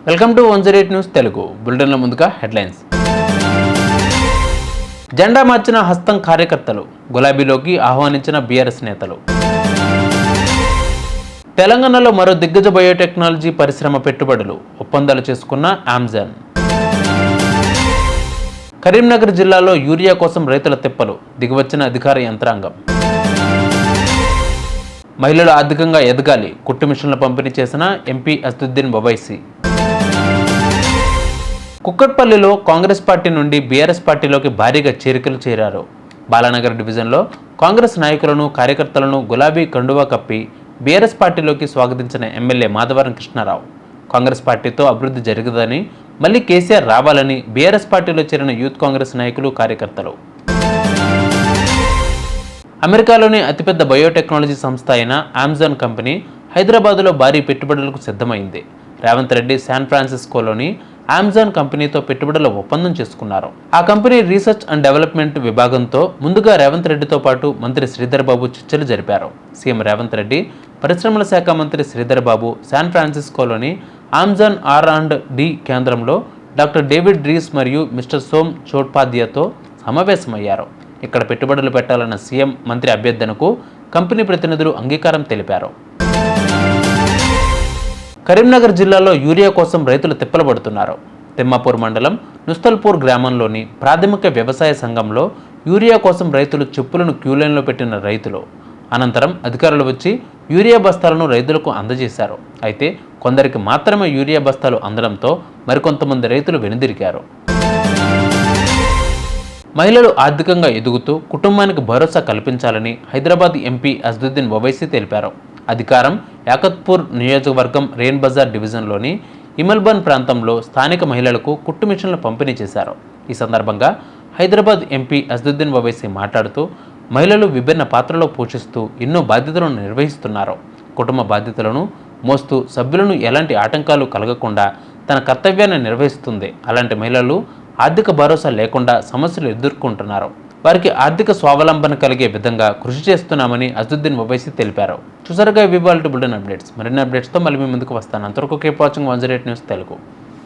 Welcome to 108 news Telugu బులెటిన్ల ముందుగా headlines. జెండా మార్చిన హస్తం కార్యకర్తలు, గులాబీలోకి ఆహ్వానించిన బీఆర్ఎస్ నేతలు. తెలంగాణలో మరో దిగ్గజ బయోటెక్నాలజీ పరిశ్రమ పెట్టుబడులు, ఒప్పందాలు చేసుకున్న అమెజాన్. కరీంనగర్ జిల్లాలో యూరియా కోసం రైతుల తిప్పలు, దిగివచ్చిన అధికార యంత్రాంగం. మహిళలు ఆర్థికంగా ఎదగాలి, కుట్టు మిషన్ల పంపిణీ చేసిన ఎంపీ అసదుద్దీన్ ఓవైసీ. కుక్కట్పల్లిలో కాంగ్రెస్ పార్టీ నుండి బీఆర్ఎస్ పార్టీలోకి భారీగా చేరికలు చేరారు. బాలానగర్ డివిజన్లో కాంగ్రెస్ నాయకులను, కార్యకర్తలను గులాబీ కండువా కప్పి బీఆర్ఎస్ పార్టీలోకి స్వాగతించిన ఎమ్మెల్యే మాధవరం కృష్ణారావు కాంగ్రెస్ పార్టీతో అభివృద్ధి జరగదని, మళ్లీ కేసీఆర్ రావాలని బీఆర్ఎస్ పార్టీలో చేరిన యూత్ కాంగ్రెస్ నాయకులు, కార్యకర్తలు. అమెరికాలోని అతిపెద్ద బయోటెక్నాలజీ సంస్థ అయిన అమెజాన్ కంపెనీ హైదరాబాద్లో భారీ పెట్టుబడులకు సిద్ధమైంది. రేవంత్ రెడ్డి శాన్ ఫ్రాన్సిస్కోలోని అమెజాన్ కంపెనీతో పెట్టుబడుల ఒప్పందం చేసుకున్నారు. ఆ కంపెనీ రీసెర్చ్ అండ్ డెవలప్మెంట్ విభాగంతో ముందుగా రేవంత్ రెడ్డితో పాటు మంత్రి శ్రీధర్ బాబు చర్చలు జరిపారు. సీఎం రేవంత్ రెడ్డి, పరిశ్రమల శాఖ మంత్రి Sridhar Babu San ఫ్రాన్సిస్కోలోని Amazon R&D కేంద్రంలో డాక్టర్ డేవిడ్ రీస్ మరియు మిస్టర్ సోమ్ చోట్పాధ్యాయతో సమావేశమయ్యారు. ఇక్కడ పెట్టుబడులు పెట్టాలన్న సీఎం, మంత్రి అభ్యర్థనకు కంపెనీ ప్రతినిధులు అంగీకారం తెలిపారు. కరీంనగర్ జిల్లాలో యూరియా కోసం రైతులు తిప్పలబడుతున్నారు. తిమ్మాపూర్ మండలం నుస్తల్పూర్ గ్రామంలోని ప్రాథమిక వ్యవసాయ సంఘంలో యూరియా కోసం రైతులు చెప్పులను క్యూలైన్లో పెట్టిన రైతులు అనంతరం అధికారులు వచ్చి యూరియా బస్తాలను రైతులకు అందజేశారు. అయితే కొందరికి మాత్రమే యూరియా బస్తాలు అందడంతో మరికొంతమంది రైతులు వెనుదిరిగారు. మహిళలు ఆర్థికంగా ఎదుగుతూ కుటుంబానికి భరోసా కల్పించాలని హైదరాబాద్ ఎంపీ అసదుద్దీన్ ఓవైసీ తెలిపారు. అధికారం యాకత్పూర్ నియోజకవర్గం రేన్ బజార్ డివిజన్లోని ఇమల్బన్ ప్రాంతంలో స్థానిక మహిళలకు కుట్టు మిషన్లు పంపిణీ చేశారు. ఈ సందర్భంగా హైదరాబాద్ ఎంపీ అసదుద్దీన్ ఓవైసీ మాట్లాడుతూ, మహిళలు విభిన్న పాత్రలో పోషిస్తూ ఎన్నో బాధ్యతలను నిర్వహిస్తున్నారు. కుటుంబ బాధ్యతలను మోస్తూ సభ్యులను ఎలాంటి ఆటంకాలు కలగకుండా తన కర్తవ్యాన్ని నిర్వహిస్తుంది. అలాంటి మహిళలు ఆర్థిక భరోసా లేకుండా సమస్యలు ఎదుర్కొంటున్నారు. వారికి ఆర్థిక స్వావలంబన కలిగే విధంగా కృషి చేస్తున్నామని అసదుద్దీన్ ఓవైసీ తెలిపారు. చూసారుగా ఇవాల్టి బులెటిన్ అప్డేట్స్. మరిన్ని అప్డేట్స్తో మళ్ళీ మీ ముందుకు వస్తాను. అంతవరకు కీప్ వాచింగ్ 108 న్యూస్ తెలుగు.